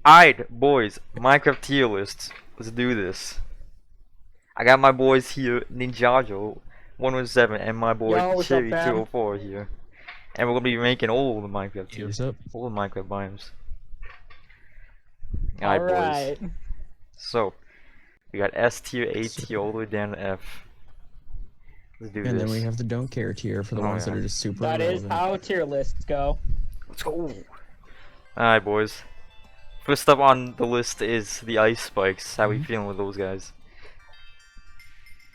Alright, boys, Minecraft tier list. Let's do this. I got my boys here, Ninjajo 117, and my boy Yo, what's up, Cherry fam? 204 here. And we're gonna be making all the Minecraft Hey, tiers, what's up? all the Minecraft biomes. Alright, Alright. boys. So, we got S tier, A tier, all the way down to F. Let's do And this. then we have the don't care tier for the Oh, ones yeah. that are just super That is irrelevant. how tier lists go. Let's go. Alright, boys. First up on the list is the ice spikes. How we feeling with those guys?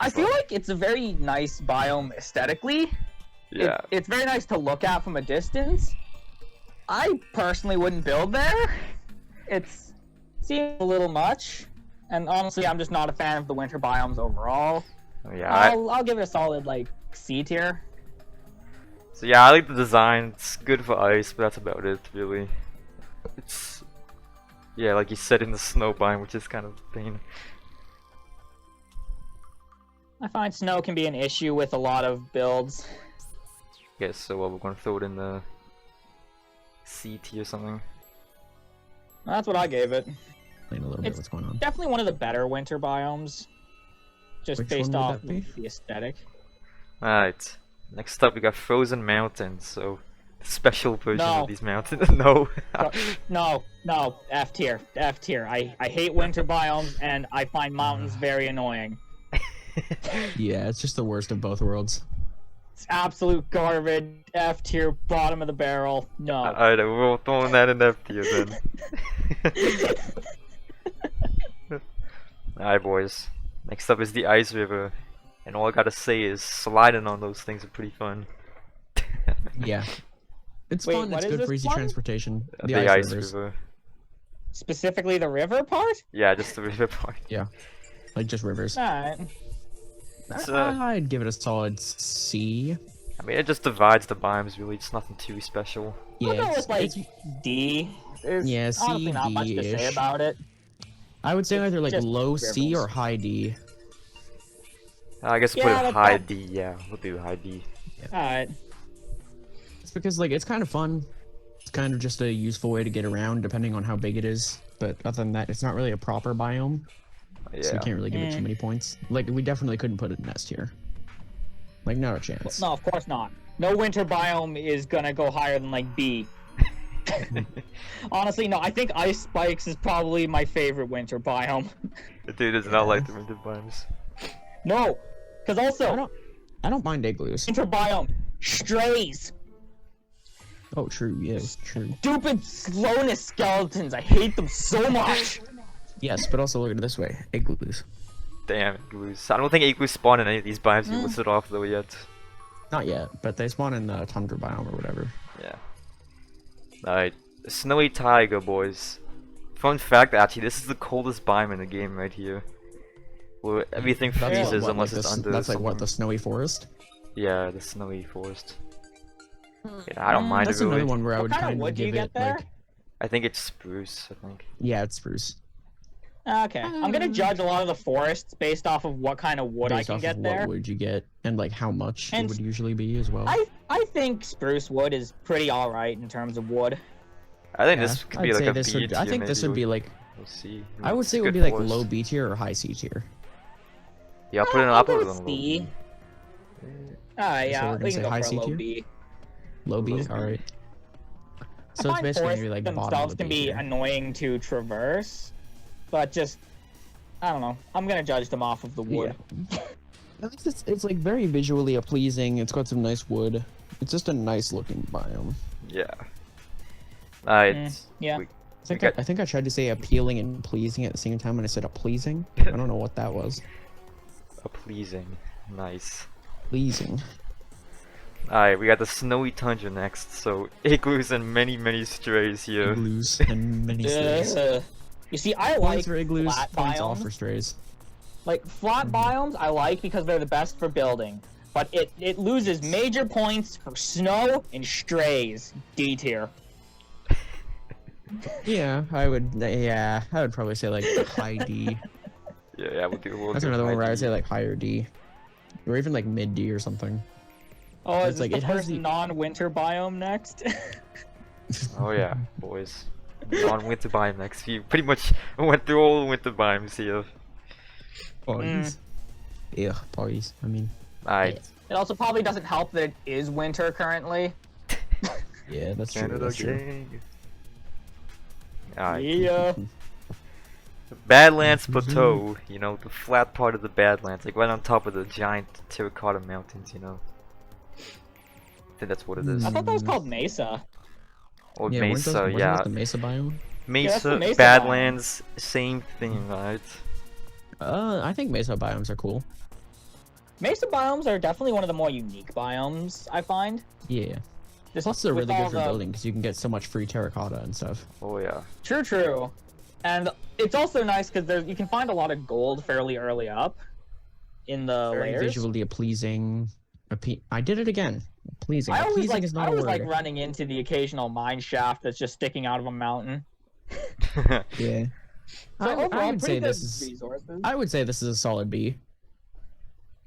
I feel like it's a very nice biome aesthetically. Yeah. It's very nice to look at from a distance. I personally wouldn't build there. It's seems a little much. And honestly, I'm just not a fan of the winter biomes overall. Yeah. I'll give it a solid like C tier. So yeah, I like the design. It's good for ice, but that's about it, really. It's yeah, like you said, in the snow biome, which is kind of a pain. I find snow can be an issue with a lot of builds. Yeah, so we're gonna throw it in the C tier or something. That's what I gave it. Explain a little bit It's what's going on. Definitely one of the better winter biomes. Just Which based one would off that be? the aesthetic. Alright. Next up, we got frozen mountains. So special version No. of these mountains. No. No, F tier, F tier. I hate winter biomes and I find mountains very annoying. Yeah, it's just the worst of both worlds. It's absolute garbage. F tier, bottom of the barrel. No. Alright, we're all throwing that in F tier then. Alright, boys. Next up is the ice river. And all I gotta say is sliding on those things are pretty fun. Yeah. It's Wait, fun, what it's is good this for easy one? transportation. The ice ice rivers. river. Specifically the river part? Yeah, just the river part. Like just rivers. Alright. It's, I'd give it a solid C. I mean, it just divides the biomes, really. It's nothing too special. I'll Yeah, go with like it's D. There's Yeah, honestly not much to say C-ish. about it. I would say either like just low C rivers. or high D. I guess Yeah, put it that- high that- D, yeah. We'll do high D. Alright. It's because like it's kind of fun. It's kind of just a useful way to get around depending on how big it is. But other than that, it's not really a proper biome. So we Yeah. can't really give it too many points. Like, we definitely couldn't put it in S tier. Like, not a chance. No, of course not. No winter biome is gonna go higher than like B. Honestly, no, I think ice spikes is probably my favorite winter biome. The dude does not like the winter biomes. No, because also I don't mind igloos. winter biome strays, Oh, true. Yeah, true. stupid slowness skeletons. I hate them so much. Yes, but also look at it this way. Igloos. Damn, igloos. I don't think igloos spawn in any of these biomes you listed off though yet. Not yet, but they spawn in the tundra biome or whatever. Yeah. Alright. Snowy taiga, boys. Fun fact, actually, this is the coldest biome in the game right here. Where everything That's freezes what, unless like, it's the, under That's like what, something. the snowy forest? Yeah, the snowy forest. Yeah, I don't mind That's it really. another one where I What would kind of kind wood of do you give get it, there? like... I think it's spruce, I think. Yeah, it's spruce. Okay, I'm gonna judge a lot of the forests based off of what kind of wood I Based can off get of there. what wood you get, and like how much And it would usually be as well. I think spruce wood is pretty alright in terms of wood. I think Yeah, this could I'd be like say a this B would, I tier, think this maybe. would be like... We'll see. I would It's say it would good be like forest. low B tier or high C tier. Yeah, I'll put it in I'll upper go than with low C. B. Alright, yeah, we're gonna we say can go high for a C low tier? B. Low B? Low B. Alright. I So it's find basically forests maybe like bottom of themselves the can B be tier. annoying to traverse, but just I don't know. I'm gonna judge them off of the wood. Yeah. At least it's like very visually pleasing. It's got some nice wood. It's just a nice looking biome. Yeah. Alright. Yeah. I think I tried to say appealing and pleasing at the same time when I said a pleasing. I don't know what that was. A pleasing. Nice. Pleasing. Alright, we got the snowy tundra next, so igloos and many strays here. Igloos and many strays. You see, I Points like for igloos, flat points off biomes. for strays. Like flat biomes, I like because they're the best for building. But it loses major points for snow and strays. D tier. Yeah, I would probably say like high D. Yeah, we'll That's do another one high where I would D. say like higher D. Or even like mid D or something. Oh, is It's this like, the it has first the- non-winter biome next? Oh yeah, boys. non-winter biome next. You pretty much went through all the winter biomes here. Parties. Yeah, parties. I mean, Alright, It also probably doesn't help that it is winter currently. yeah, that's true. Canada That's true. gang. Alright, Yeah. Badlands Plateau, you know, the flat part of the Badlands, like right on top of the giant terracotta mountains, you know. I think that's what it is. I thought that was called Mesa. Or Yeah, Mesa, wasn't yeah. that the Mesa biome? that's the Mesa, Mesa Badlands, same thing, right? I think Mesa biomes are cool. Mesa biomes are definitely one of the more unique biomes, I find. Yeah. Just Plus, they're with really all good for the- building because you can get so much free terracotta and stuff. Oh yeah. True, true. And it's also nice because you can find a lot of gold fairly early up in the Very layers. visually pleasing. I did it again. Pleasing. I always Pleasing like is not a word. running into the occasional mine shaft that's just sticking out of a mountain. Yeah. So overall, I would pretty say good this is. resources. I would say this is a solid B.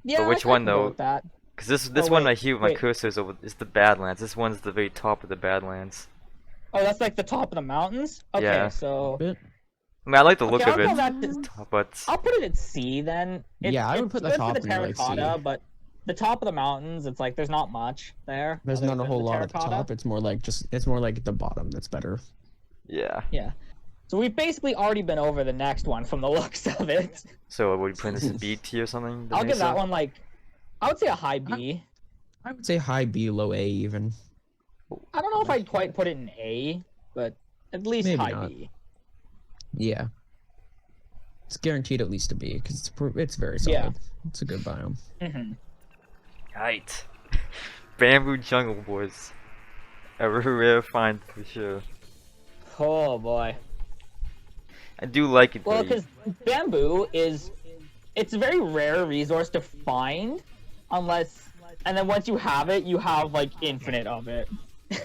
Yeah, But which I one, can go though? with that. Cause this Oh, one wait, I hear with my wait. cursor is the Badlands. This one's the very top of the Badlands. Oh, that's like the top of the mountains. Okay, Yeah. so Bit. I mean, I like the look Okay, of I'll it, go back to- but I'll put it at C then. Yeah, I would put the good top for the near, like, C. terracotta, but the top of the mountains, it's like there's not much there. There's other not a than whole the lot at the terracotta. top. It's more like the bottom that's better. yeah. Yeah. So we've basically already been over the next one from the looks of it. So would you put this in B tier or something? the I'll give that Mesa? one like, I would say a high B. I would say high B, low A even. I don't know if I'd quite put it in A, but at least Maybe high not. B. Yeah. It's guaranteed at least a B because it's very solid. Yeah. It's a good biome. Hmm. Right. Bamboo jungle boys. A rare find for sure. Oh boy. I do like it. Well, though. because bamboo it's a very rare resource to find, and then once you have it, you have like infinite of it. That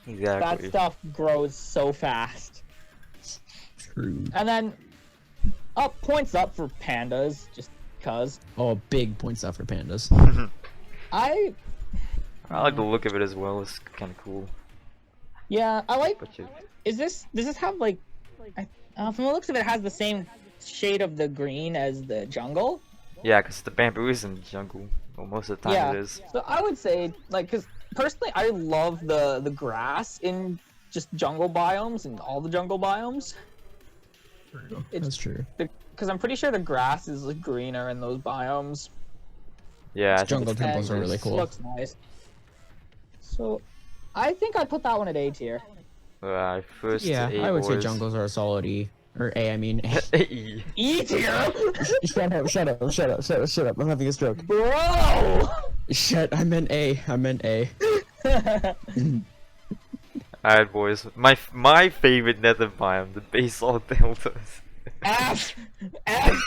Exactly. stuff grows so fast. True. And then, points up for pandas, just cause. Oh, big points out for pandas. I like the look of it as well. It's kind of cool. Yeah, I like. But you, Does this have like? From the looks of it, it has the same shade of the green as the jungle. yeah, because the bamboo is in the jungle. Well, most of the time Yeah. it is. So I would say, like, because personally, I love the grass in just jungle biomes and all the jungle biomes. That's true. Because I'm pretty sure the grass is like, greener in those biomes. Yeah, I think Jungle it's temples are nice. really cool. Looks nice. So, I think I'd put that one at A tier. First Yeah, A I would say boys. jungles are a solid E. Or A, I mean. E. E tier, Shut up. I'm having a stroke. bro. Shit, I meant A. Alright, boys. My favorite nether biome, the basalt deltas. F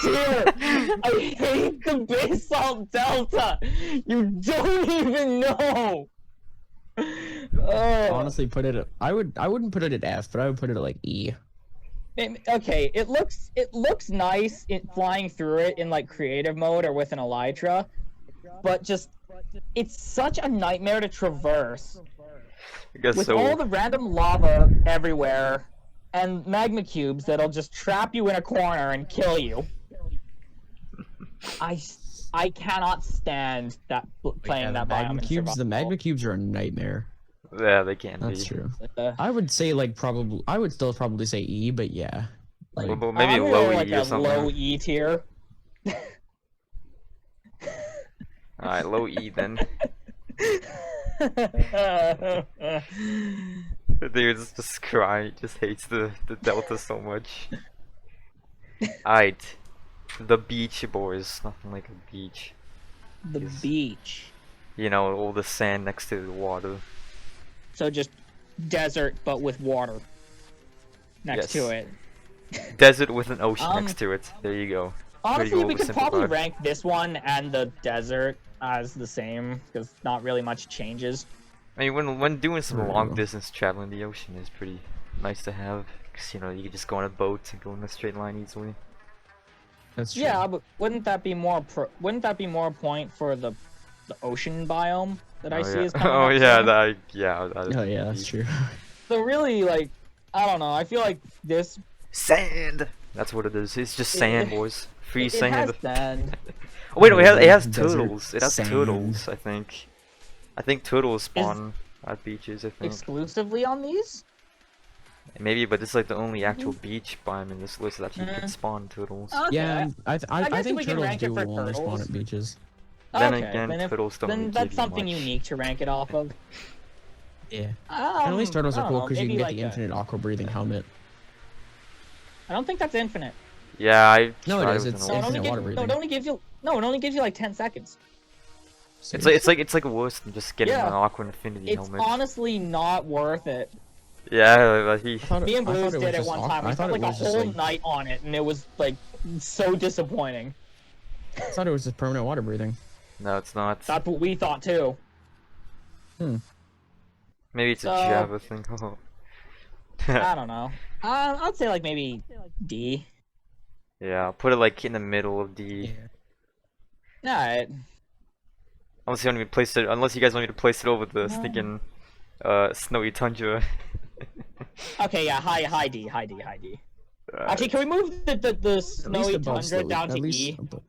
tier. I hate the basalt delta. You don't even know. Oh. Honestly, put it. I wouldn't put it at F, but I would put it at like E. Okay, it looks nice flying through it in like creative mode or with an elytra, but just it's such a nightmare to traverse I guess with so. all the random lava everywhere and magma cubes that'll just trap you in a corner and kill you. I cannot stand playing that biome magma in cubes. The survival. magma cubes are a nightmare. Yeah, they can That's be. true. Uh, I would say like probably. I would still probably say E, but yeah. Like, Well, maybe I'm gonna low go like E or a something. low E tier. Alright, low E then. Dude's just crying, just hates the delta so much. Alright. The beach boys, nothing like a beach. The beach. You know, all the sand next to the water. So just desert, but with water next to Yes. it. Desert with an ocean Um, next to it. There you go. Honestly, we could probably oversimplified. rank this one and the desert as the same, because not really much changes. I mean, when doing some True. long distance traveling, the ocean is pretty nice to have. Cause you know, you can just go on a boat and go in a straight line easily. that's true. Yeah, but wouldn't that be more a point for the ocean biome that I Oh, see yeah. is coming Oh up yeah, soon? that yeah. That is Oh yeah, that's beach. true. So really, like, I don't know. I feel like this. Sand. That's what it is. It's just sand, boys. Free It sand. has sand. Oh, wait, no, it has Desert turtles. It has sand. turtles, I think. I think turtles spawn at beaches, I think. Exclusively on these? Maybe, but it's like the only actual beach biome in this list that you can spawn turtles. Okay. Yeah, I guess think we can turtles rank it do for only spawn turtles. at beaches. Then Okay, again, then turtles don't really that's give you something much. unique to rank it off of. Yeah. And at least turtles I are don't cool know, because you can maybe get like the a- infinite aqua breathing helmet. I don't think that's infinite. Yeah, I No, it tried is, with it's an No, it old- only infinite water gives, breathing. no, it only gives you no, it only gives you like 10 seconds. It's like worse than just getting Yeah. an aqua infinity It's helmet. honestly not worth it. Yeah, but he. Me and I thought Blues it was did it just one aqua- time. We I thought spent it like a was just whole like night on it, and it was like so disappointing. I thought it was just permanent water breathing. No, it's not. That's what we thought too. Maybe it's a So- Java thing. I don't know. I'd say like maybe D. Yeah, I'll put it like in the middle of D. Alright. Unless you want me to place it, unless you guys want me to place it over the No. stinking snowy tundra. Okay, yeah, high D. Alright. Actually, can we move the At least snowy above tundra slowly. down At to least E? above-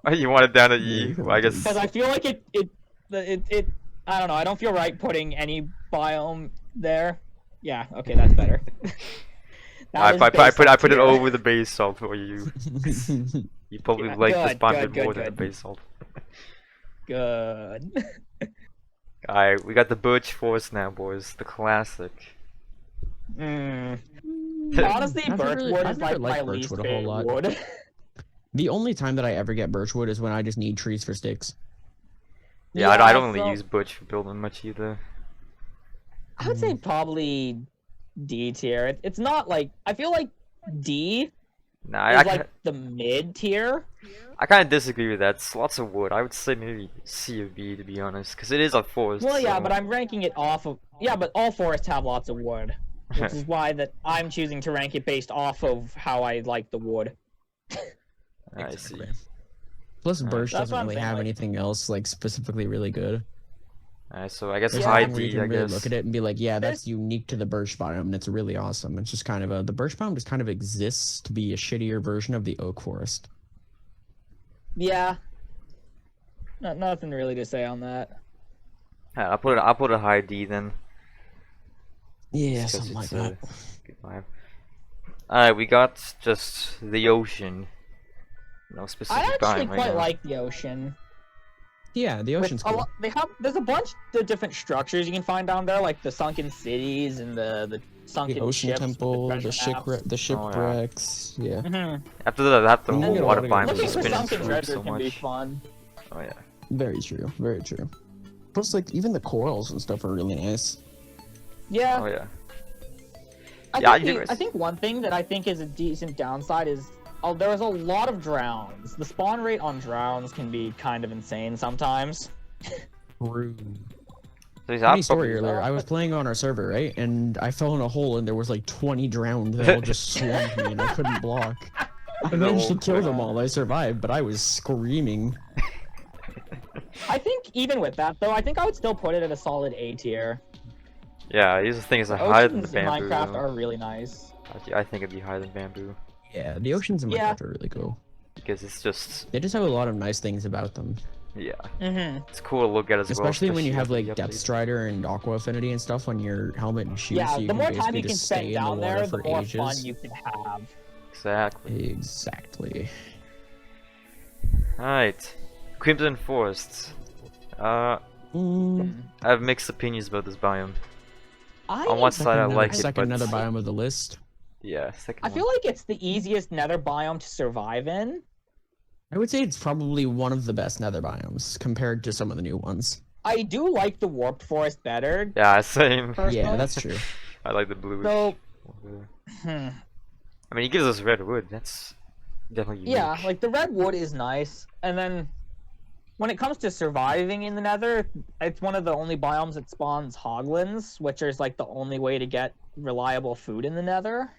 Oh, you want it down at Yeah, E? you can Well, I do guess. Because I feel like it I don't know. I don't feel right putting any biome there. Yeah. Okay, that's better. That is I based put on it tier. over the base salt for you. You probably Yeah, like this good, biome good, more good, than the good. base salt. Good. Alright, we got the birch forest now, boys. The classic. Mm. Honestly, I've never birchwood I've is never like my liked least birchwood a whole favorite lot. wood. The only time that I ever get birchwood is when I just need trees for sticks. Yeah, I don't so really use birch for building much either. I would say probably D tier. It's not like I feel like D Nah, is like the mid tier. I kind of disagree with that. It's lots of wood. I would say maybe C or B to be honest, because it is a forest. Well, yeah, so- but I'm ranking it off of but all forests have lots of wood, which is why that I'm choosing to rank it based off of how I like the wood. I see. Plus, birch That's doesn't what I'm really saying, have like- anything else like specifically really good. Alright, so I guess There's high nothing where you D, can I really guess. look at it and be like, yeah, that's unique to the birch biome, and it's really awesome. It's just kind of the birch biome just kind of exists to be a shittier version of the oak forest. Yeah. Nothing really to say on that. I'll put a high D then. Yeah, just 'cause something like it's that. a good vibe. Alright, we got just the ocean. No specific I actually biome right quite now. like the ocean. Yeah, the ocean's cool. There's a bunch of different structures you can find down there, like the sunken cities and the sunken The ocean ships with temple, treasure the maps. shipwrecks. Yeah. Mhm. After that, the And whole you get a water lot of biome good Looking is for spinning sunken through treasure so can be much. fun. Oh yeah. Very true. Very true. Plus, like even the corals and stuff are really nice. Yeah. Oh yeah. I Yeah, think, you- I think one thing that I think is a decent downside is there's a lot of drowns. The spawn rate on drowns can be kind of insane sometimes. True. So he's Funny story earlier. I was playing on our server, right, and I fell in a hole, and there was like 20 drowned that all just swarmed me, and I couldn't block. I managed to kill them all. I survived, but I was screaming. I think even with that though, I think I would still put it at a solid A tier. Yeah, here's the thing is higher than the Oceans in bamboo. Minecraft though. are really nice. I think it'd be higher than bamboo Yeah, the oceans in Yeah. Minecraft are really cool. because it's just They just have a lot of nice things about them, yeah, Mm-hmm. it's cool to look at as well. especially when you have after the like Depth update. Strider and Aqua Affinity and stuff on your helmet and shoes. Yeah, so you the can more time basically you can just spend stay in the down water there, for the more ages. fun you can have. Exactly. Exactly. Alright, Crimson Forests. Mm, I have mixed opinions about this biome. I On one side, I another- like it, second but another biome of the list. yeah, second. I one. feel like it's the easiest nether biome to survive in. I would say it's probably one of the best nether biomes compared to some of the new ones. I do like the warped forest better. Yeah, same. Personally. Yeah, that's true. I like the blue. So, I mean, he gives us red wood. That's definitely unique. yeah, like the red wood is nice, and then when it comes to surviving in the nether, it's one of the only biomes that spawns hoglins, which is like the only way to get reliable food in the nether.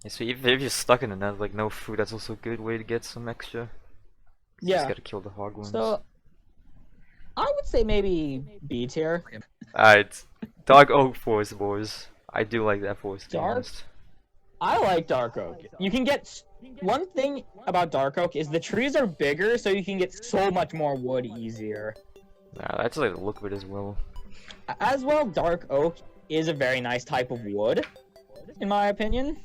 Yeah, so if you're stuck in the net, like no food, that's also a good way to get some extra. You Yeah. just gotta kill the hoglins. So, I would say maybe B tier. Alright, Dog Oak Forest, boys. I do like that forest, to be Dark? honest. I like dark oak. You can get one thing about dark oak is the trees are bigger, so you can get so much more wood easier. Nah, that's like the look of it as well. As well, dark oak is a very nice type of wood, in my opinion.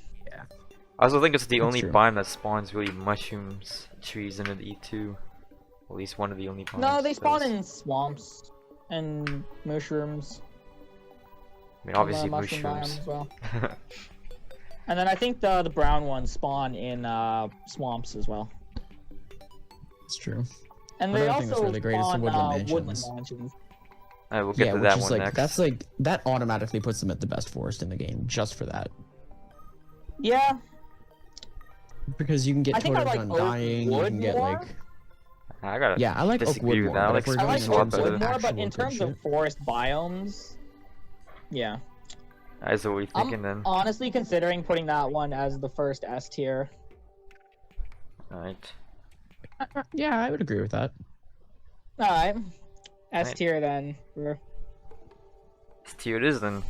I also think it's the That's only true. biome that spawns really mushrooms, trees in it E2. At least one of the only biomes. No, they spawn does. in swamps and mushrooms. I mean, obviously mushroom biome mushrooms. as well. And then I think the brown ones spawn in swamps as well. It's true. And Another they thing that's also really great is the spawn woodland woodland mansions. mansions. Alright, we'll get Yeah, to which that is one like next. that's like that automatically puts them at the best forest in the game just for that. Yeah, Because you can get I think I totems like on oak dying, you wood can get more. like I gotta yeah, I like oak disagree wood with more. that. But if we're I going like in oak terms of wood more, but actual in good terms of shit, forest biomes, yeah. That's what we're thinking then. Honestly considering putting that one as the first S tier. Alright. yeah, I would agree with that. Alright. S Right. tier then. Let's tier it is then.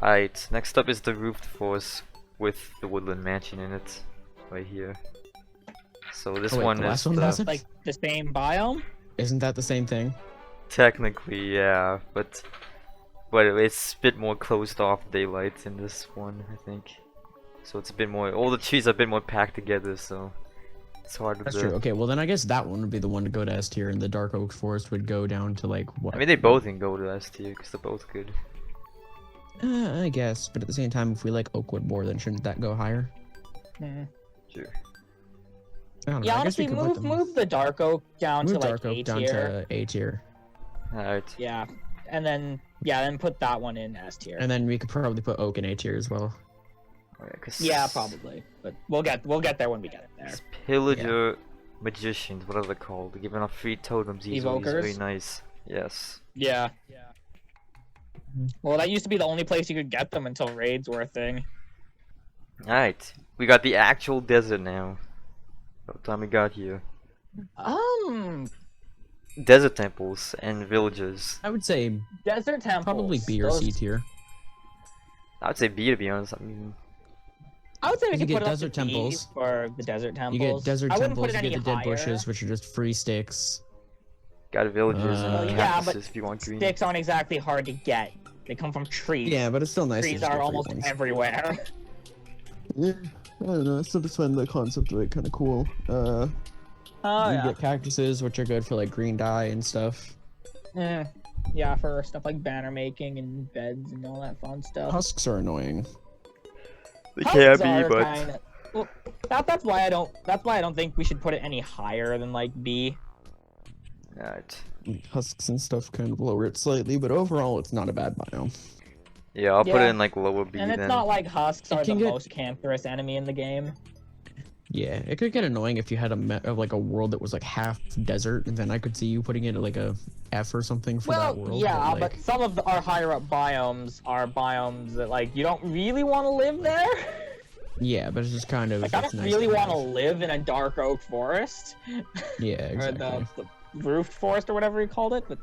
Alright, next up is the roofed forest with the woodland mansion in it. Right here. So this Oh, wait, one the is last one the... has it? Like the same biome? Isn't that the same thing? Technically, yeah, but it's a bit more closed off daylight in this one, I think. So it's a bit more, all the trees are a bit more packed together, so it's harder That's to... true. Okay, well then I guess that one would be the one to go to S tier, and the dark oak forest would go down to like what? I mean, they both can go to S tier because they're both good. I guess, but at the same time, if we like oakwood more, then shouldn't that go higher? Hmm. Sure. I don't know. Yeah, I guess we honestly, could put them. move the dark oak down Move to dark like oak A down tier. to A tier, Alright. Yeah. And then put that one in S tier. and then we could probably put oak in A tier as well. Oh, yeah, 'cause Yeah, probably. But we'll get there when we get there. these pillager magicians, what are they called? They're giving off free totems easily. It's Evokers? very nice. Yes. Yeah. Well, that used to be the only place you could get them until raids were a thing. Alright. We got the actual desert now. What time we got here? Desert temples and villages. I would say Desert temples. probably B or C Those- tier. I would say B, to be honest. I mean, I would say we You could get put it up desert to B temples. for the desert temples. You get desert I wouldn't temples, put it you any get the dead higher. bushes, which are just free sticks. got villages and Yeah, cactuses but if you want green. Sticks aren't exactly hard to get. They come from trees. Yeah, but it's still nice. Trees are almost everywhere. Yeah, I don't know. I still just find the concept of it kind of cool. Oh You yeah. get cactuses, which are good for like green dye and stuff. Yeah, for stuff like banner making and beds and all that fun stuff. Husks are annoying. They Husks can't be, are but kinda- well, that's why I don't think we should put it any higher than like B. alright. Husks and stuff kind of lower it slightly, but overall it's not a bad biome. Yeah, I'll put it Yeah. in like lower B And it's then. not like husks It are the can get- most cancerous enemy in the game. Yeah, it could get annoying if you had like a world that was like half desert, and then I could see you putting it at like a F or something for that world. yeah, like, but some of our higher up biomes are biomes that like you don't really want to live there. yeah, but it's just kind of. Like I it's don't nice really want to have. live in a dark oak forest. Yeah, Or exactly. the roofed forest or whatever you called it, but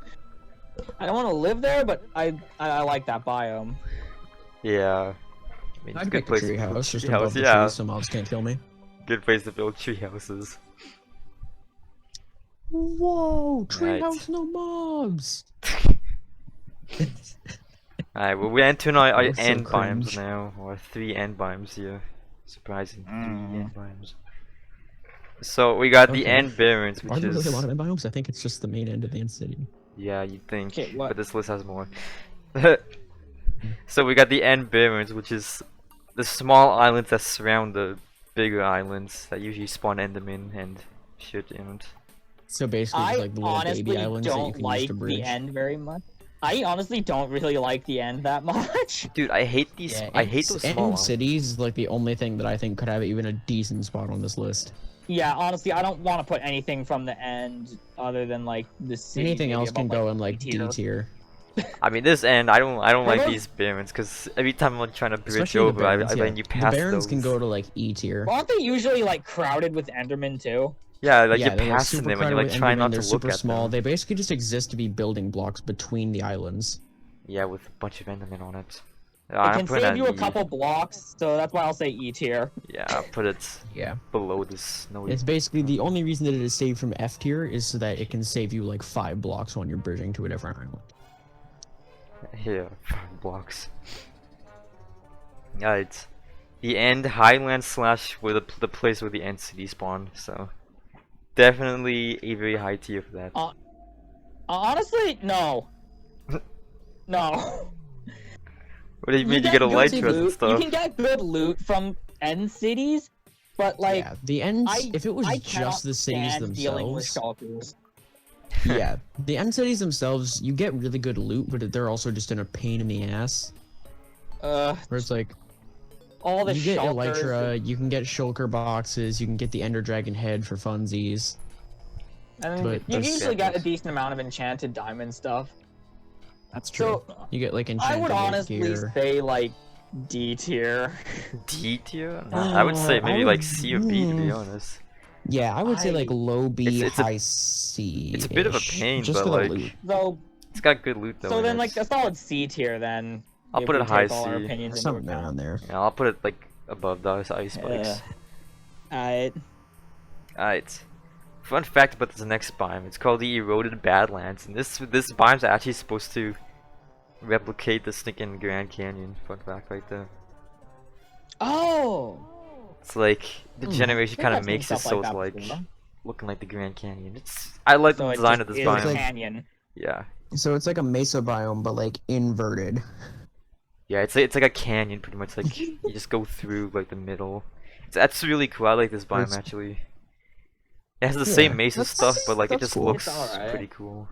I don't want to live there, but I like that biome. Yeah. I mean, it's a I'd good make a place to tree build house just tree above house, the yeah. trees so mobs can't kill me. Good place to build tree houses. Whoa, Right. treehouse, no mobs. Alright, well we're entering our That was so end cringe. biomes now, or 3 end biomes here. Surprising, 3 Mm. end biomes. So we got the Okay. end barrens, Are which there really is a lot of end biomes? I think it's just the main end of the end city. yeah, you'd think, Okay, what? but this list has more. So we got the end barrens, which is the small islands that surround the bigger islands that usually spawn endermen and shit in it. So basically, just I like the little honestly baby islands that you don't can use like to bridge. the end very much. I honestly don't really like the end that much. Dude, I hate these. Yeah, I hate those end small islands. cities is like the only thing that I think could have even a decent spot on this list. Yeah, honestly, I don't want to put anything from the end other than like the city. Anything maybe else can above, go in like D D tier. tier. I mean, this end, I don't like Hello? these barrens because every time I'm trying to bridge Especially over, the barons, I yeah. let you The pass barons those. can go to like E tier. Aren't they usually like crowded with Endermen too? Yeah, like yeah, you're they're like passing super them and crowded you're like with trying Endermen, not they're to look super at small. them. They basically just exist to be building blocks between the islands. Yeah, with a bunch of Endermen on it. It I'm can putting save it you a on E. couple blocks, so that's why I'll say E tier. Yeah, I'll put it Yeah. below the snowy. It's basically the only reason that it is saved from F tier is so that it can save you like 5 blocks when you're bridging to a different island. Yeah, 5 blocks. Alright. The end highland slash where the place where the end city spawn, so definitely a very high tier for that. Honestly, no. No. What do you mean? You get get a good light dress and loot. You stuff? can get good loot from end cities, but like, yeah, the ends. If it was I cannot just the cities stand dealing with themselves, shulkers. yeah, the end cities themselves, you get really good loot, but they're also just in a pain in the ass. Where it's like, all the you get shulkers. Elytra, you can get shulker boxes, you can get the Ender Dragon head for funsies. And but you those usually get a samples. decent amount of enchanted diamond stuff. That's true. So You get like I enchanted would honestly gear. say like D tier. D tier? Nah, I would say maybe like C or B to be honest. Yeah, I would say like low B, It's a- high C. It's a bit of a pain, just but for the like loot. So it's got good loot though. so in then it. like a solid C tier then. I'll if put we it high take all our C. opinions into Something account. around there. Yeah, I'll put it like above those ice spikes. Alright. Alright. Fun fact about this next biome, it's called the Eroded Badlands, and this biome's actually supposed to replicate the stinking Grand Canyon. Fun fact right there. Oh. It's like the generation I think kind of I've seen makes it stuff so like it's that like before. looking like the Grand Canyon. I like So the it design just of this is biome. a canyon. Yeah. So it's like a mesa biome, but like inverted. Yeah, it's like a canyon pretty much. Like you just go through like the middle. That's really cool. I like this biome It's- actually. It has the same mesa that's- stuff, but like it that's just cool. looks It's alright. pretty cool.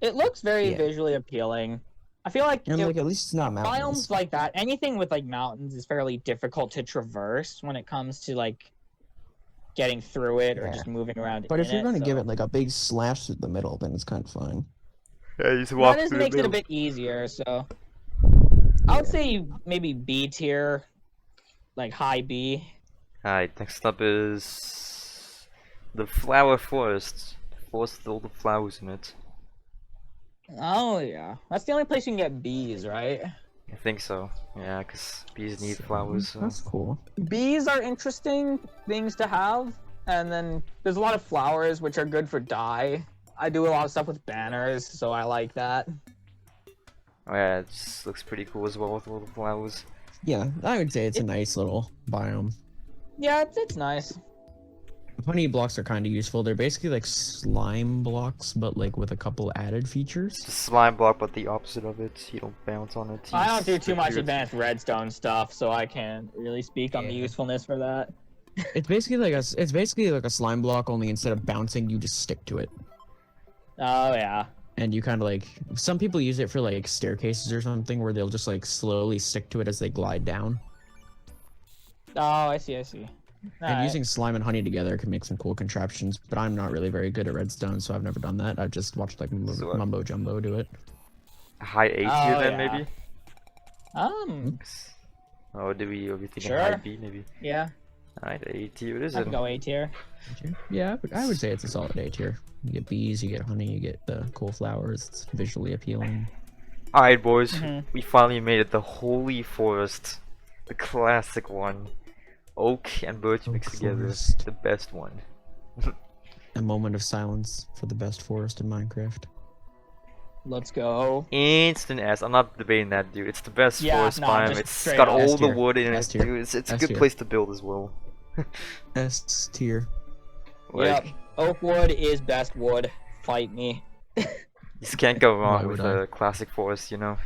It looks very Yeah. visually appealing. I feel like And like at least it's not mountains. biomes like that, anything with like mountains is fairly difficult to traverse when it comes to like getting through it or Yeah. just moving around. But if you're gonna give so it like a big slash through the middle, then it's kind of fine. Yeah, you just walk that just through makes the it a middle. bit easier. So I would say maybe B tier, like high B. Alright, next up is the flower forest. Forest with all the flowers in it. Oh yeah, that's the only place you can get bees, right? I think so. Yeah, because bees need flowers. So. That's cool. Bees are interesting things to have, and then there's a lot of flowers which are good for dye. I do a lot of stuff with banners, so I like that. Oh yeah, it just looks pretty cool as well with all the flowers. Yeah, I would say it's a nice little biome. Yeah, it's nice. Honey blocks are kind of useful. They're basically like slime blocks, but like with a couple added features. It's a slime block, but the opposite of it. You don't bounce on it. I don't do just too much appears. advanced redstone stuff, so I can't really speak on the Yeah. usefulness for that. It's basically like a slime block, only instead of bouncing, you just stick to it. Oh yeah. And you kind of like, some people use it for like staircases or something, where they'll just like slowly stick to it as they glide down. Oh, I see. And Alright. using slime and honey together can make some cool contraptions, but I'm not really very good at redstone, so I've never done that. I've just watched like So, Mumbo Jumbo do it. High A tier Oh, then yeah. maybe. Oh, do we thinking high Sure. B maybe? Yeah, Alright, A tier it is. I can go A tier. Yeah, I would say it's a solid A tier. You get bees, you get honey, you get the cool flowers. It's visually appealing. Alright, boys, Mhm. we finally made it. The Holy Forest, the classic one. Oak and birch mixed together, Forest. the best one. A moment of silence for the best forest in Minecraft. Let's go. Instant S. I'm not debating that, dude. It's the best Yeah, forest no, biome. just It's straight got up. all S the tier. wood in S it, tier. dude. It's a S good tier. place to build as well. S tier. Yep. Oak wood is best wood. Fight me. You just can't go Why wrong with would I? a classic forest, you know.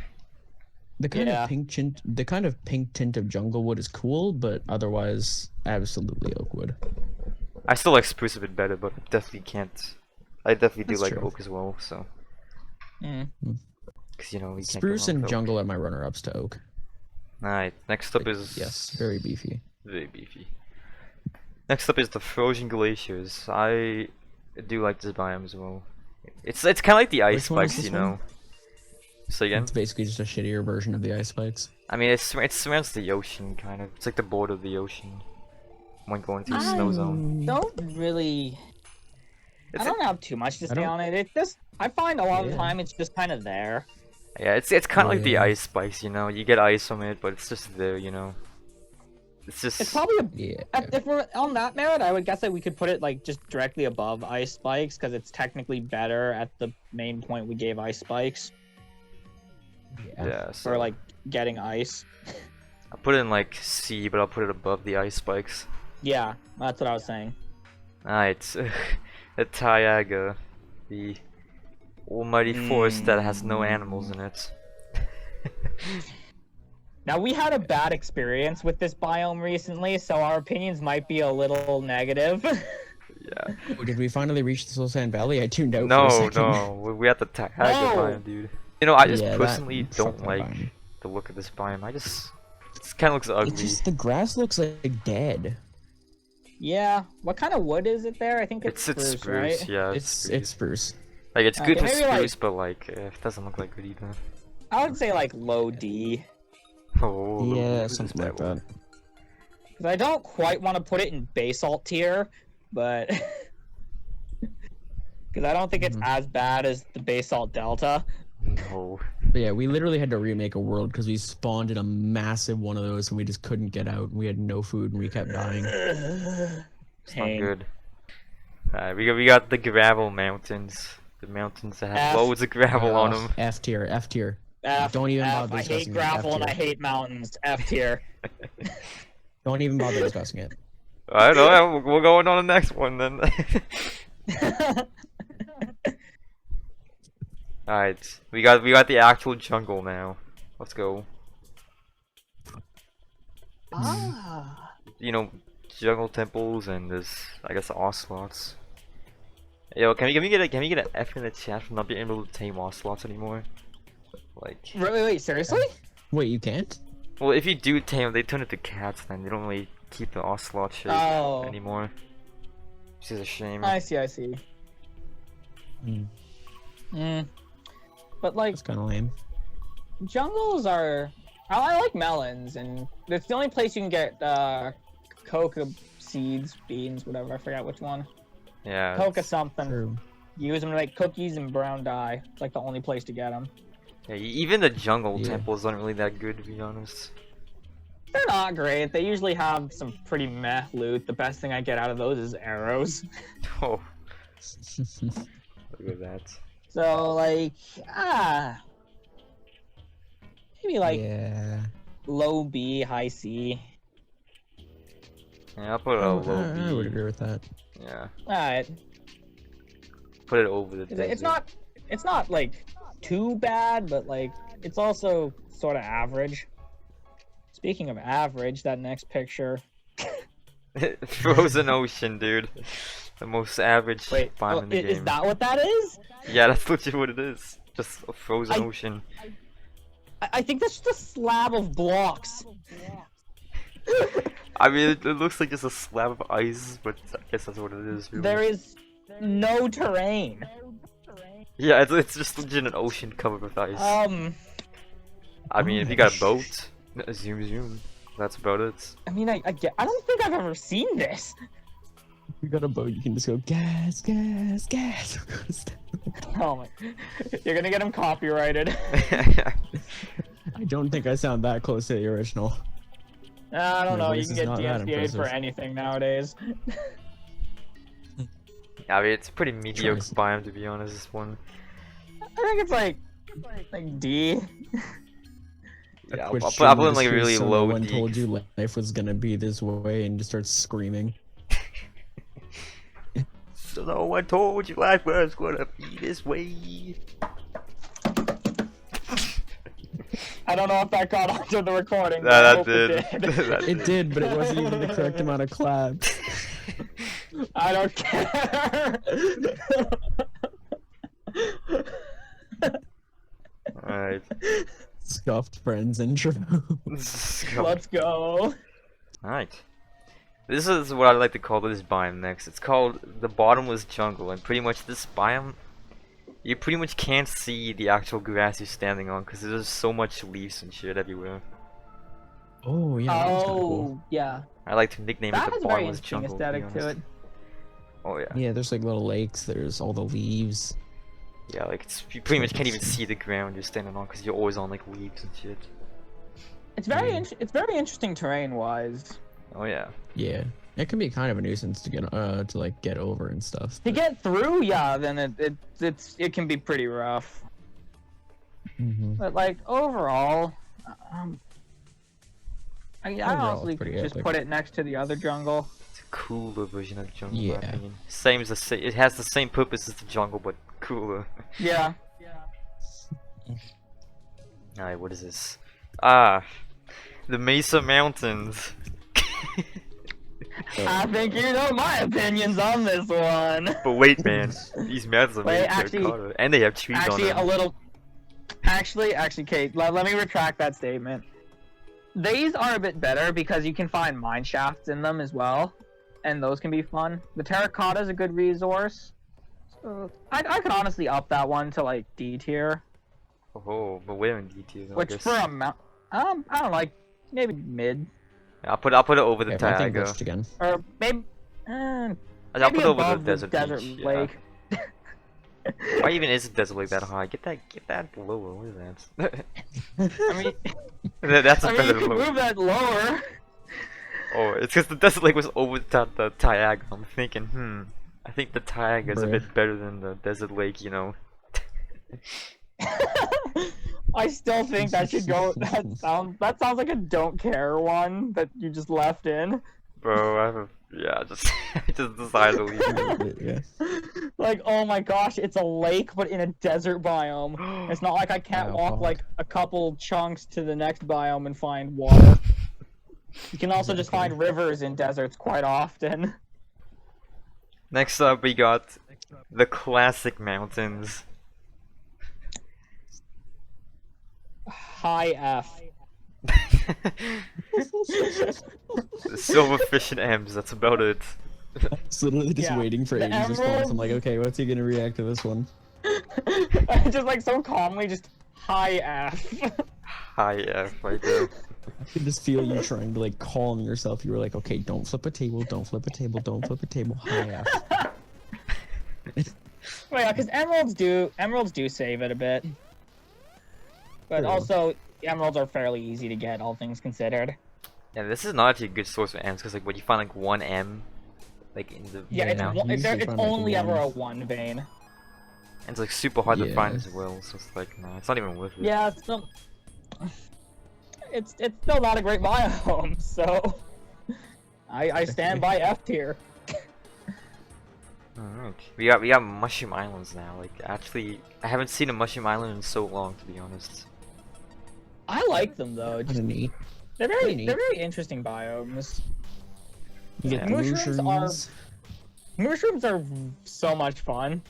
The kind Yeah. of pink tint of jungle wood is cool, but otherwise, absolutely oak wood. I still like spruce a bit better, but I definitely can't. I definitely do That's like true. oak as well. So, Mm. because you know we can't go Spruce wrong and with oak. jungle are my runner-ups to oak. Alright, next up is Yes, very beefy. very beefy. Next up is the frozen glaciers. I do like this biome as well. It's kind of like the ice Which one is spikes, this you know. So again, It's basically just a shittier version of the ice spikes. I mean it surrounds the ocean kind of. It's like the border of the ocean when going through the snow zone. Don't really. It's I don't have too much to I say don't- on it. It's just I find a lot of the Yeah. time it's just kind of there. Yeah, it's kind of like the Yeah. ice spikes, you know. You get ice from it, but it's just there, you know. It's just It's probably Yeah. if we're on that merit, I would guess that we could put it like just directly above ice spikes because it's technically better at the main point we gave ice spikes yeah. So for like getting ice. I put it in like C, but I'll put it above the ice spikes. Yeah, that's what I was saying. Alright, the Taiga, the almighty forest that has no animals in it. Now we had a bad experience with this biome recently, so our opinions might be a little negative. Yeah. Oh, did we finally reach the Soul Sand Valley? I tuned out for a No, second. no, we at the Taiga No. biome, dude. You know, I just Yeah, that personally don't fucking like biome. the look of this biome. It kind of looks ugly. It's just the grass looks like dead. Yeah, what kind of wood is it there? I think it's It's spruce, spruce, right? yeah. It's spruce. Like it's good Okay, for maybe, like- spruce, but like it doesn't look like good either. I would say like low D, Oh, Yeah, what is something like one? that. because I don't quite want to put it in basalt tier, but because I don't think it's as bad as the basalt delta. No. But yeah, we literally had to remake a world because we spawned in a massive one of those and we just couldn't get out. And we had no food and we kept dying. It's not Pain. good. We got the gravel mountains. The mountains that have F. loads of gravel on them. F tier, F tier. F, Don't even F, bother I hate discussing it, gravel and F I tier. hate mountains. F tier. Don't even bother discussing it. I don't know. We're going on the next one then. Alright, we got the actual jungle now. Let's go. Ah. You know, jungle temples and there's I guess ocelots. Yo, can we get an F in the chat for not being able to tame ocelots anymore? Like, Wait, seriously? Wait, you can't? well, if you do tame them, they turn into cats. Then they don't really keep the ocelot shape Oh. anymore. Which is a shame. I see. Hmm, But like that's kind of lame. jungles are, I like melons, and it's the only place you can get coca seeds, beans, whatever. I forgot which one. Yeah. Coca something. True. You use them to make cookies and brown dye. It's like the only place to get them. Yeah, even the jungle Yeah. temples aren't really that good, to be honest. They're not great. They usually have some pretty meh loot. The best thing I get out of those is arrows. Oh, look at that. So like, maybe like yeah. low B, high C. Yeah, I'll put it I a low I would B. agree with that. Yeah, Alright. put it over the desert. It's not like too bad, but like it's also sort of average. Speaking of average, that next picture. Frozen Ocean, dude. The most average Wait, biome in the is game. that what that is? Yeah, that's legit what it is. Just a frozen I- ocean. I think that's just a slab of blocks. I mean, it looks like just a slab of ice, but I guess that's what it is. Really. There is no terrain. Yeah, it's just legit an ocean covered with ice. I mean, if you got a boat, zoom. That's about it. I mean, I don't think I've ever seen this. If you got a boat, you can just go gas, gas, gas. Oh my, you're gonna get him copyrighted. I don't think I sound that close to the original. I don't My know. You voice can is get not that DMCA'd for impressive. anything nowadays. Yeah, I mean, it's a pretty mediocre Choice. biome, to be honest, this one. I think it's like D. Yeah, I'll Quit put streaming in just like a 'cause really someone low D. told you life was gonna be this way and just start screaming. So no one told you life was gonna be this way. I don't know if that got onto the recording. but Nah, I that hope did. It did. That It did, but it wasn't even the correct amount of claps. I don't care. Alright. Scuffed friends intro. Let's go. Alright. This is what I like to call this biome next. It's called the bottomless jungle, and pretty much this biome, you pretty much can't see the actual grass you're standing on because there's so much leaves and shit everywhere. Oh yeah, that was kinda cool. Yeah. I like to nickname That it has the a very bottomless interesting jungle. To be aesthetic to it. honest. Oh yeah. Yeah, there's like little lakes. There's all the leaves. Yeah, like you pretty much can't even see the ground you're standing on because you're always on like leaves and shit. It's very it's very interesting terrain wise. Oh yeah. Yeah, it can be kind of a nuisance to get over and stuff. To but- get through, yeah, then it can be pretty rough. Mhm. But like overall, I Overall, it's honestly pretty just epic. put it next to the other jungle. It's a cooler version of jungle, in my Yeah. opinion. Same as the it has the same purpose as the jungle, but cooler. Yeah. Alright, what is this? Ah, the Mesa Mountains. I think you know my opinions on this one. But wait, man, these mountains are made Wait, of actually- terracotta, and they have trees on Actually, them. a little. Actually, Kate, let me retract that statement. These are a bit better because you can find mine shafts in them as well, and those can be fun. The terracotta is a good resource. So I could honestly up that one to like D tier, Oh, but where in detail? which for a mount, I don't know, like maybe mid I'll put it over the Okay, my thing Taiga. glitched again. or maybe. I'll Maybe put it over the above desert, desert beach. lake. Yeah. Why even is the desert lake that high? Get that lower. What is that? I mean, That's a I mean, better you can lower. move that lower. Oh, it's because the desert lake was over the Taiga. I'm thinking, I think the Taiga is a Bruh. bit better than the desert lake, you know. I still think that should go. That sounds like a don't care one that you just left in. Bro, I have I just decided to leave it. Yeah. Like, oh my gosh, it's a lake, but in a desert biome. It's not like I can't Wow, walk fuck. like a couple chunks to the next biome and find water. You can also just Exactly. find rivers in deserts quite often. Next up, we got the classic mountains. High F. Silverfish and M's, that's about it. I was literally just Yeah. waiting for The Aiden's response. I'm like, okay, what's he gonna react to this one? Just like so calmly, just high F. High F right there. I could just feel you trying to like calm yourself. You were like, okay, don't flip a table, don't flip a table, don't flip a table. High F. Well, yeah, because emeralds do save it a bit. But True. also, emeralds are fairly easy to get, all things considered. Yeah, this is not actually a good source for M's because like when you find like one M, like in the Yeah, it's, Yeah, one, you it's, usually it's find, like, only ever one. a one vein. and it's like super hard to find Yeah. as well. So it's like nah, it's not even worth it. Yeah, it's still, it's still not a great biome, so I stand by F tier. Alright, we got Mushroom Islands now. Like actually, I haven't seen a Mushroom Island in so long, to be honest. I like them though. Kind Just, of neat. they're pretty neat. very interesting biomes. You get Yeah. the Mushrooms are- mushrooms. Mushrooms are so much fun.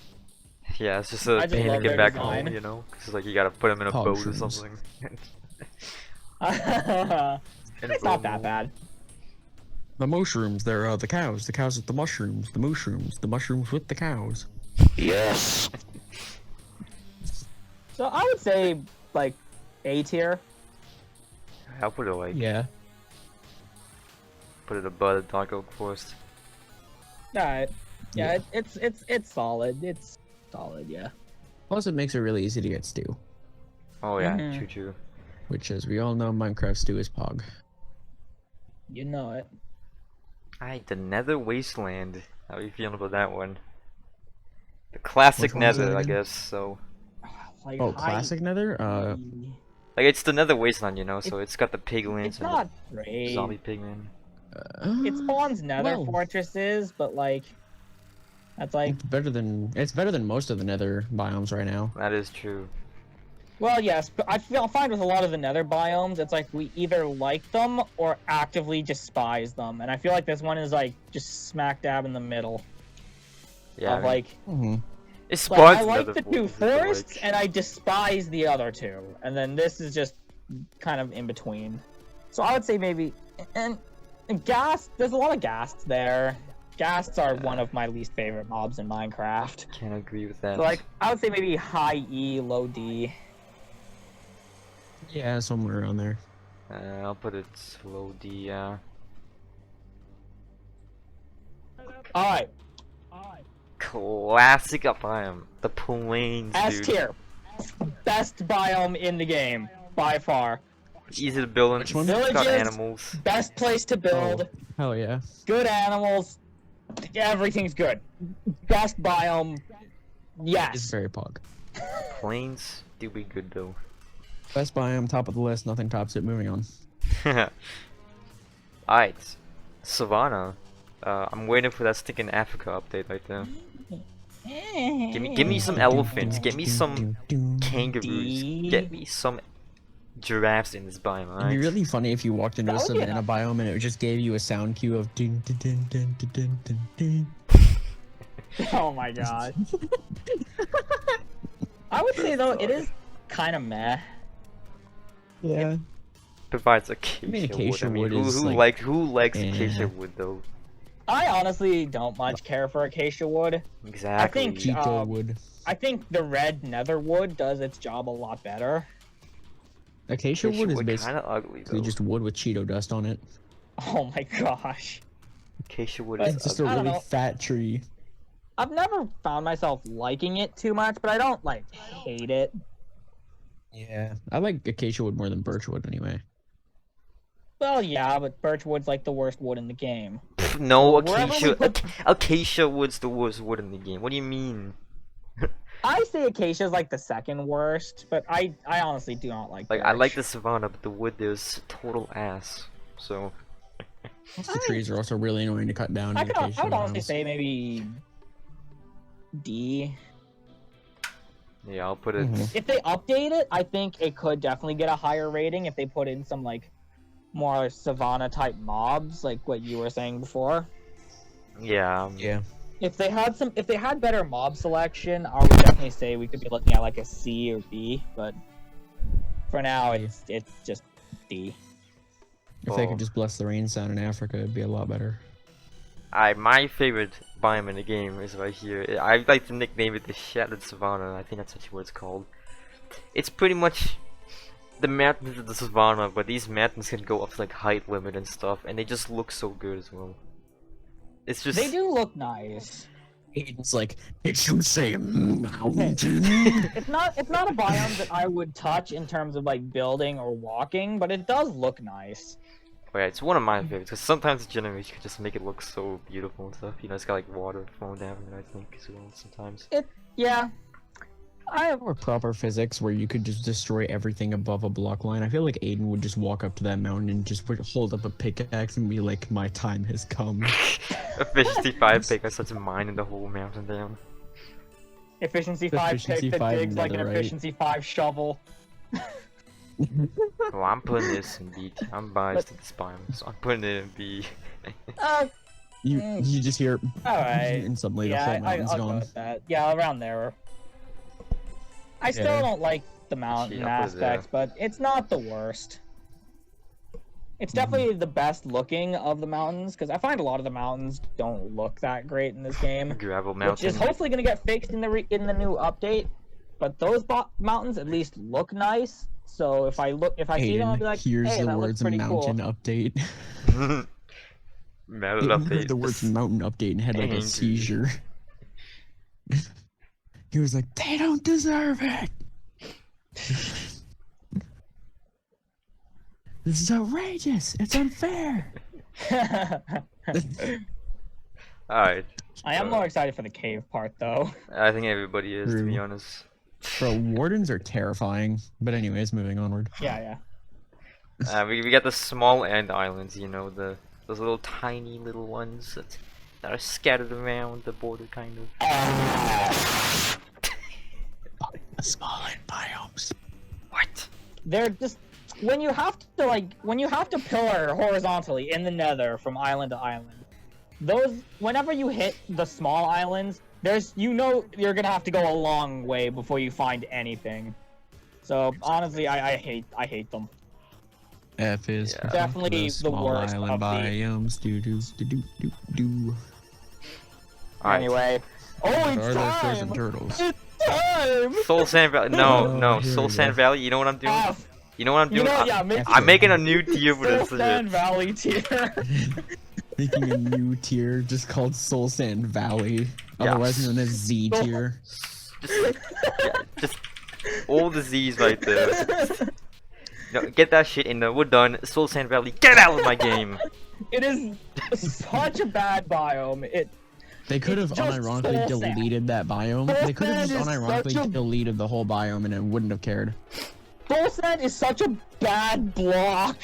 Yeah, it's just a I just pain to love get their back design. home, you know, because like you gotta put them in a Pog boat or shrooms. something. It's not that bad. The mushrooms, they're the cows with the mushrooms, the mushrooms with the cows. Yes. So I would say like A tier. I'll put it like Yeah. put it above the Dark Oak Forest. Alright. Yeah, Yeah. it's solid. It's solid, yeah. Plus, it makes it really easy to get stew, Oh yeah, Mhm. true true. which, as we all know, Minecraft stew is pog. You know it. Alright, the Nether Wasteland. How are you feeling about that one? The classic Which one was Nether, that I again? guess. So Like Oh, high classic Nether. E. like it's the Nether Wasteland, you know. So it's got the piglins It's and not the great. zombie pigmen. It spawns nether well, fortresses, but like that's like It's better than most of the Nether biomes right now. That is true. well yes, but I find with a lot of the nether biomes it's like we either like them or actively despise them. And I feel like this one is like just smack dab in the middle. Yeah, Of like Mm-hmm. it Like, spawns I like Nether the two fortresses, but, forests, like- and I despise the other two. And then this is just kind of in between. So I would say maybe, and ghast. There's a lot of ghasts there. Ghasts are one of my least favorite mobs in Minecraft. Can't agree with that. So like, I would say maybe high E, low D. Yeah, somewhere around there. I'll put it low D. All right. classic biome. The plains, S dude. tier. Best biome in the game by far. Easy to build in. Which one? It's got Villages. animals. Best place to build. Hell yeah. Good animals. Everything's good. Best biome. It's Yes. very pog. Plains do be good though. Best biome, top of the list, nothing tops it. Moving on. Alright, Savannah. I'm waiting for that stinking Africa update right there. Give me some elephants. Get me some kangaroos. Get me some giraffes in this biome. It'd be Alright. really funny if you walked into a That would be savannah enough. biome and it just gave you a sound cue of dun dun dun dun dun dun dun. Oh my god. I would say though it is kind of meh. Yeah. Provides acacia mean, wood. acacia I mean, wood who is, like, who likes eh. acacia wood though? I honestly don't much care for acacia wood. Exactly. think, Chico wood. I think the red nether wood does its job a lot better. Acacia wood is kind basically of ugly though. just wood with Cheeto dust on it. Oh my gosh. Acacia wood But is It's just a I don't really know. fat tree. I've never found myself liking it too much, but I don't like hate it. Yeah. I like acacia wood more than birch wood anyway. Well, yeah, but birch wood's like the worst wood in the game. Pff, no, Wherever we put- acacia wood's the worst wood in the game. What do you mean? I say acacia is like the second worst, but I honestly do not like. Like I like the birch. savannah, but the wood there's total ass. So Most of the trees are also really annoying to cut down. I in could, acacia I would honestly biomes. say maybe D. yeah, I'll put it. Mhm. If they update it, I think it could definitely get a higher rating if they put in some like more savanna type mobs, like what you were saying before. Yeah. Yeah. If they had better mob selection, I would definitely say we could be looking at like a C or B. But for now, it's just D. If they Oh. could just bless the rain sound in Africa, it'd be a lot better. My favorite biome in the game is right here. I like to nickname it the Shattered Savannah. I think that's actually what it's called. It's pretty much the mountains of the savannah, but these mountains can go up to like height limit and stuff, and they just look so good as well. It's just They do look nice. It's like, it should say mountain. It's not a biome that I would touch in terms of like building or walking, but it does look nice. Oh yeah, it's one of my favorites because sometimes the generation can just make it look so beautiful and stuff. You know, it's got like water flowing down it, I think, as well sometimes. Yeah. Or proper physics where you could just destroy everything above a block line. I feel like Aiden would just walk up to that mountain and just hold up a pickaxe and be like, my time has come. Efficiency 5 pick, I such a mine in the whole mountain down. Efficiency 5 Efficiency pick that 5 digs like an netherite. efficiency 5 shovel. Oh, I'm putting this in B. I'm biased to this biome, so I'm putting it in B. You just hear Alright. and suddenly the Yeah, whole mountain's I'll go gone. with that. Yeah, around there. I still Yeah. don't like the mountain Yeah, I'll put it there. aspects, but it's not the worst. It's definitely the best looking of the mountains, because I find a lot of the mountains don't look that great in this game, Gravel which mountain. is hopefully going to get fixed in the new update. But those mountains at least look nice. So if I see them, I'll be Aiden, like, here's hey, the that looks words pretty mountain cool. update. Mountain He heard update. the words mountain update and had like Angry. a seizure. He was like, they don't deserve it. This is outrageous. It's unfair. Alright. I am more excited for the cave part, though. I think everybody is, to be True. honest. Bro, wardens are terrifying. But anyways, moving onward. Yeah. We got the small end islands, you know, those little tiny little ones that are scattered around the border, kind of. The small end biomes. What? They're just when you have to pillar horizontally in the nether from island to island. Whenever you hit the small islands, you're gonna have to go a long way before you find anything. So honestly, I hate them. F is Yeah. for Definitely the small worst island of the- biomes. Do do do do do do. Alright. Anyway, oh, What it's are those frozen time! turtles? It's time! Soul Sand Valley. No, Oh, no, here Soul we Sand go. Valley. You know what I'm doing? Ah, You know what I'm you doing? know, yeah, make I'm making a new tier for Soul this. Sand Valley tier. Making a new tier just called Soul Sand Valley, Yeah. otherwise known as Z tier. Just all the Z's right there. No, get that shit in there. We're done. Soul Sand Valley, get out of my game. It is such a bad biome. They could have It's just unironically Soul Sand. deleted that biome. Soul They could have Sand just is such unironically a- deleted the whole biome and it wouldn't have cared. Soul Sand is such a bad block.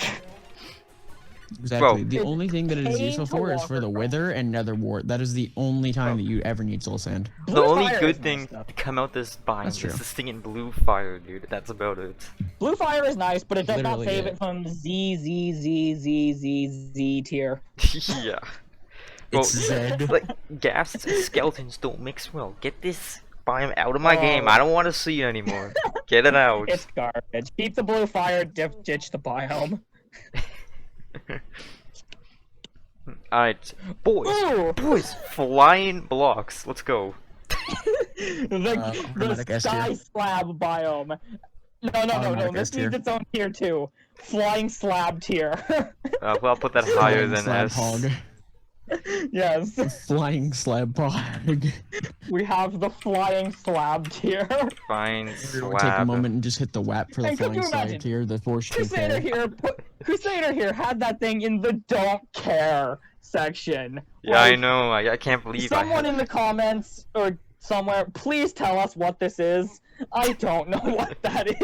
Exactly. Bro. The It's only thing that it is pain useful to for is walk for the across. Wither and Nether Wart. That is the only time Bro. that you ever need Soul Sand. The Blue only fire good is thing nice, though. to come out this biome That's is true. the stinging blue fire, dude. That's about it. Blue fire is nice, but it does not Literally save it. it from Z tier. Yeah. Bro, It's Zed. like, ghasts and skeletons don't mix well. Get this biome out of my Oh. game. I don't want to see it anymore. Get it out. It's garbage. Keep the blue fire, ditch the biome. Alright, boys. Ooh! Boys, flying blocks. Let's go. The automatic S sky tier. slab biome. No. Automatic S This needs tier. its own tier too. Flying slab tier. Well, I'll put that higher Flying than slab S. hog. Yes, Flying slab hog. we have the flying slab tier. Fine Everyone take a slab. moment and just hit the WAP for the And could flying you slab imagine? tier, the force Crusader here had that thing in the don't care section. Yeah, I Like, know. I can't believe I Someone had... in the comments or somewhere, please tell us what this is. I don't know what that is,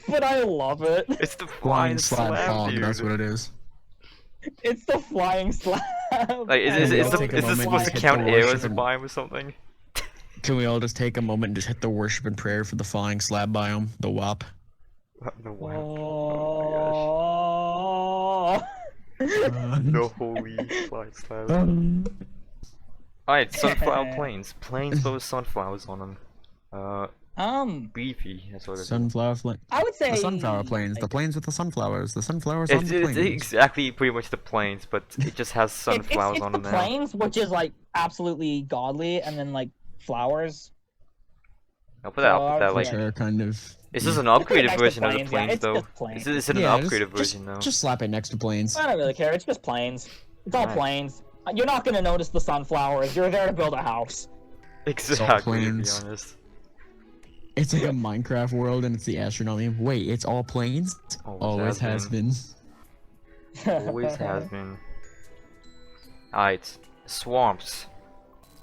but I love it. It's the Flying flying slab slab, hog, dude. that's what it is. It's the flying slab. Like, Can is we this all take a moment supposed to and count hit the air worship as a and- biome or something? Can we all just take a moment and just hit the worship and prayer for the flying slab biome, the WAP? No, wow. Oh. No holy flying slab. Alright, sunflower plains. Plains with sunflowers on them. Beefy, that's what it is. Sunflower flame. I would say The sunflower plains, the like, plains with the sunflowers, the sunflowers on It's, the it's plains. exactly pretty much the plains, but it just has sunflowers it's on the them now. plains, which is like absolutely godly, and then like flowers. I'll put that, So I would Which like... say- are kind of. Is this an Let's put it upgraded next to version of the plains, yeah, plains, it's though? just plains. Is it an Yeah, upgraded just, version, though? just slap it next to plains. I don't really care. It's just plains. It's all Alright. plains. You're not gonna notice the sunflowers. You're there to build a house. Exactly, to be plains. honest. It's like a Minecraft world and it's the astronaut meme. Wait, it's all plains? Always has been. Always has been. Alright, swamps.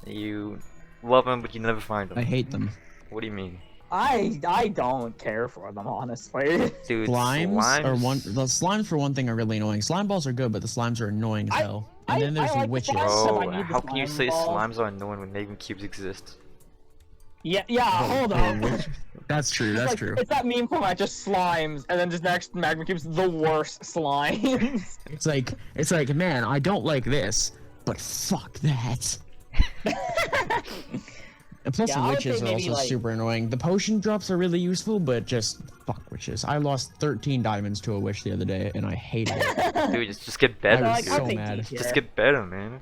You love them, but you never find them. I hate them. What do you mean? I don't care for them, honestly. Dude, Slimes are one. The slimes for one thing are really annoying. Slime balls are good, but the slimes are annoying as hell. And then there's I the like the witches. slimes. Except I Bro, need the how can you slime say balls. slimes are annoying when Maven cubes exist? Yeah, hold on. That's true. It's That's like- true. It's that meme format, just slimes, and then just next magma cubes, the worst slimes. It's like, man, I don't like this, but fuck that. And plus, Yeah, the I would say witches are maybe, also like- super annoying. The potion drops are really useful, but just fuck witches. I lost 13 diamonds to a witch the other day, and I hated it. Dude, just get better, I was dude. so I'd say mad. D tier. Just get better, man.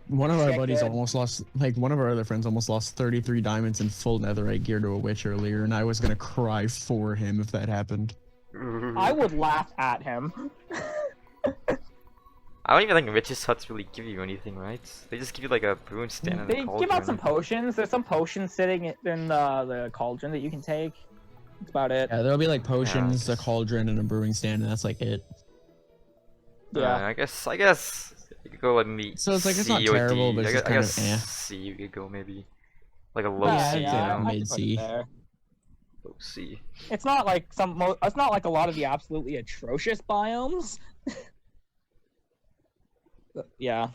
One of our Check buddies it. almost lost, like, one of our other friends almost lost 33 diamonds in full netherite gear to a witch earlier, and I was gonna cry for him if that happened. I would laugh at him. I don't even think witches' huts really give you anything, right? They just give you like a broom stand and They a give out cauldron. some potions. There's some potions sitting in the cauldron that you can take. That's about it. Yeah, there'll be like potions, Yeah. a cauldron, and a brewing stand, and that's like it. Yeah. I guess you could go like maybe So it's like, it's not C or terrible, D. but it's I just guess kind of eh. C you could go maybe. Like a low Yeah, C, I'd you say yeah, know? I could put mid-C. it there. Low C. It's not like it's not like a lot of the absolutely atrocious biomes. But, yeah.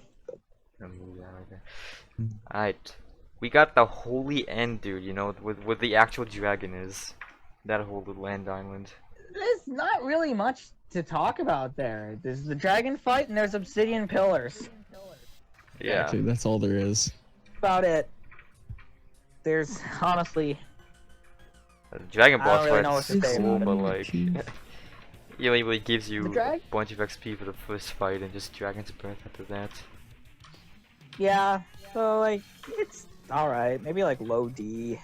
Alright. We got the holy end, dude, you know, where the actual dragon is. That whole little end island. There's not really much to talk about there. There's the dragon fight and there's obsidian pillars. Yeah. Actually, that's all there is. About it. There's honestly. The dragon I don't boss really know fight's what to say cool, about but it. like... it really gives The you a drag- bunch of XP for the first fight and just dragon's breath after that. Yeah. So like it's alright. Maybe like low D.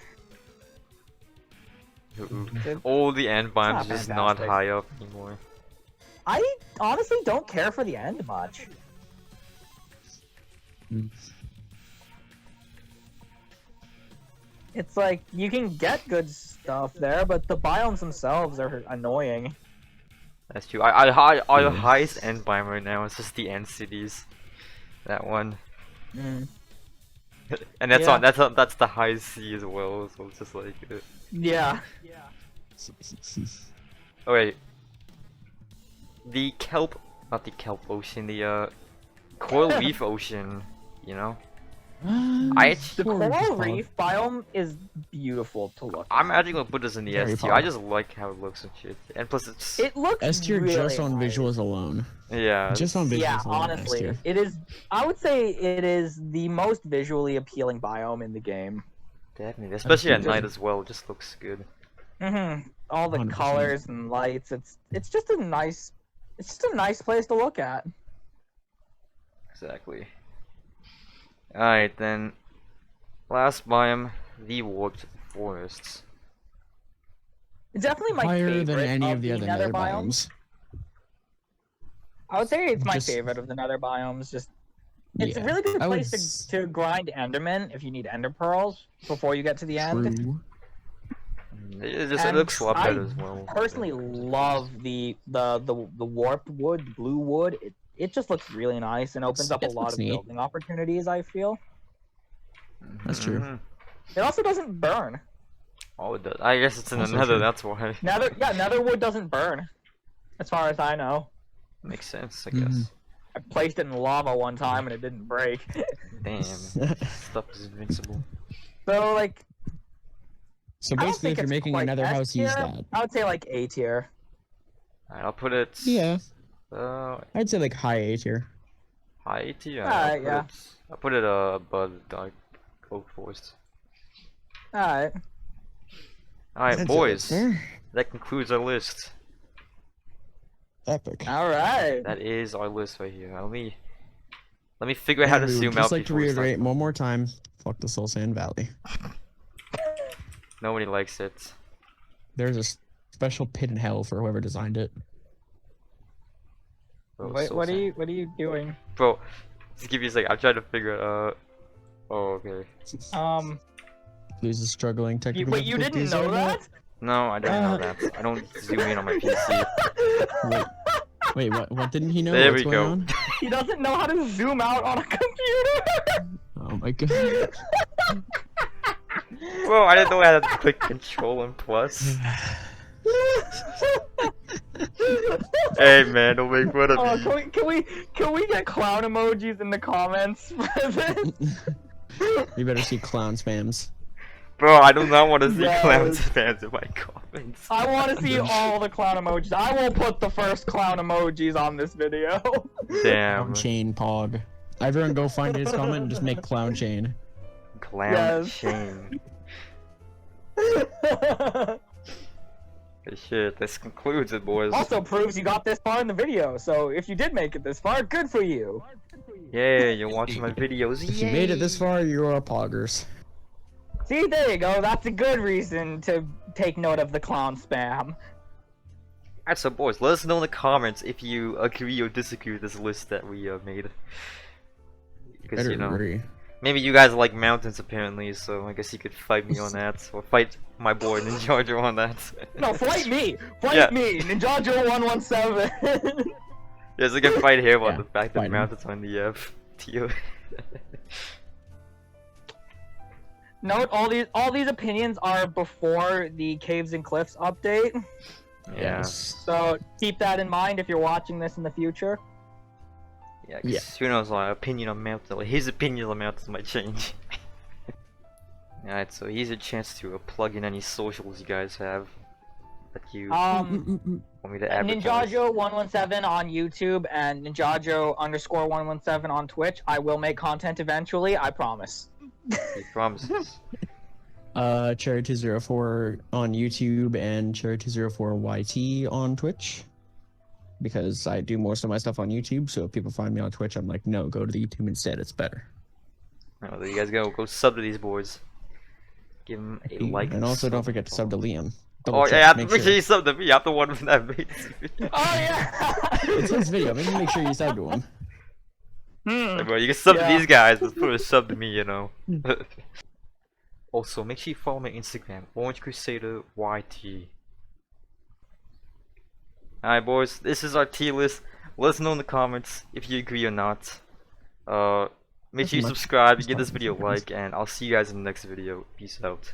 It- All the end biomes not just not fantastic. high up anymore. I honestly don't care for the end much. It's like you can get good stuff there, but the biomes themselves are annoying. That's true. Our highest end biome right now is just the end cities. That one. Mm. And that's Yeah. that's the highest sea as well, so it's just like Yeah. Oh wait. The kelp, not the kelp ocean, the coral reef ocean, you know? The coral reef biome is beautiful to look at. I'm actually gonna put this in the Very S tier. I fun. just like how it looks and shit. And plus it's It looks S tier really just on nice. visuals alone. yeah. Just on visuals Yeah, alone. honestly, S-tier. it is. I would say it is the most visually appealing biome in the game. Definitely, especially at Just- night as well. It just looks good. All the 100%. colors and lights. It's just a nice. It's just a nice place to look at. Exactly. Alright then. Last biome, the warped forests. It's definitely my Higher favorite than any of the other nether nether biomes. I would say it's my Just- favorite of the nether biomes. Just it's a Yeah, really good I would place s- to grind endermen if you need ender pearls before you get to the end. True. It And looks a lot I better as well. Personally, love the warped wood, the blue wood. It just looks really nice and opens up a It lot looks of neat. building opportunities. I feel That's true. Mhm. it also doesn't burn. Oh, it does. I guess it's in Also another. true. That's why. Netherwood doesn't burn, as far as I know. Makes sense, I Mhm. guess. I placed it in lava one time and it didn't break. Damn, stuff is invincible. So like, So I don't basically, think if you're it's making quite another S house, use tier. that. I would say like A tier. Alright, I'll put it. Yeah, Uh, I'd say like high A tier. high tier. Alright, yeah. I'll put it above dark oak forest. All right. Alright, That's boys. it. That concludes our list. Epic. All right. That is our list right here. Let me figure out how to And we would zoom just out like to before we start. reiterate one more time. Fuck the Soul Sand Valley. Nobody likes it. There's a special pit in hell for whoever designed it. Bro, Wait, so what are sad. you doing? Bro, just give me a second. I'm trying to figure out. Oh, okay. Lose is struggling technical Wait, you didn't difficulties know right that? No, I don't know that. I don't zoom in on my PC. now. Wait, what didn't he know? There What's we going go. on? He doesn't know how to zoom out on a computer. Oh my god. Bro, I didn't know I had to click Control and Plus. Hey man, don't make fun of Oh, me. can we get clown emojis in the comments for this? You better see clown spams. Bro, I do not want to see Yes. clown fans in my comments. I want to see all the clown emojis. I will put the first clown emojis on this video. Damn. Clown chain pog. Everyone go find his comment and just make clown chain. Clown Yes. shame. Good shit, this concludes it, boys. Also proves you got this far in the video. So if you did make it this far, good for you. Yeah, you're watching my videos. If you made it this far, you're a poggers. See, there you go. That's a good reason to take note of the clown spam. Alright, so boys, let us know in the comments if you agree or disagree with this list that we made. Because, Better you know, agree. maybe you guys like mountains apparently, so I guess you could fight me on that, or fight my boy Ninjajo on that. No, fight me! Fight Yeah. me! Ninjajo 117! Yes, I can fight him on Yeah, the fact fight that him. mountains on the tier. Note, all these opinions are before the Caves and Cliffs update. Yeah. Yes. So keep that in mind if you're watching this in the future. Yeah, 'cause Yeah. who knows, my opinion on mountains, like, his opinion on mountains might change. Alright, so here's a chance to plug in any socials you guys have that you want me to advertise. Ninjajo117 on YouTube and Ninjajo_117 on Twitch. I will make content eventually, I promise. He promises. Cherry204 on YouTube and Cherry204YT on Twitch. Because I do most of my stuff on YouTube, so if people find me on Twitch, I'm like, no, go to the YouTube instead, it's better. No, there you guys go sub to these boys. Give them a like. And also don't forget to sub to Liam. Oh Double check, yeah, make make sure you sub to me. I'm the one that made this video. Oh yeah! It's his video, maybe make sure you sub to him. Like, bro, you can sub to Yeah. these guys, but put a sub to me, you know. Also, make sure you follow my Instagram, Orange Crusader YT. Alright, boys, this is our tier list. Let us know in the comments if you agree or not. Make sure you subscribe, give this video a like, and I'll see you guys in the next video. Peace out.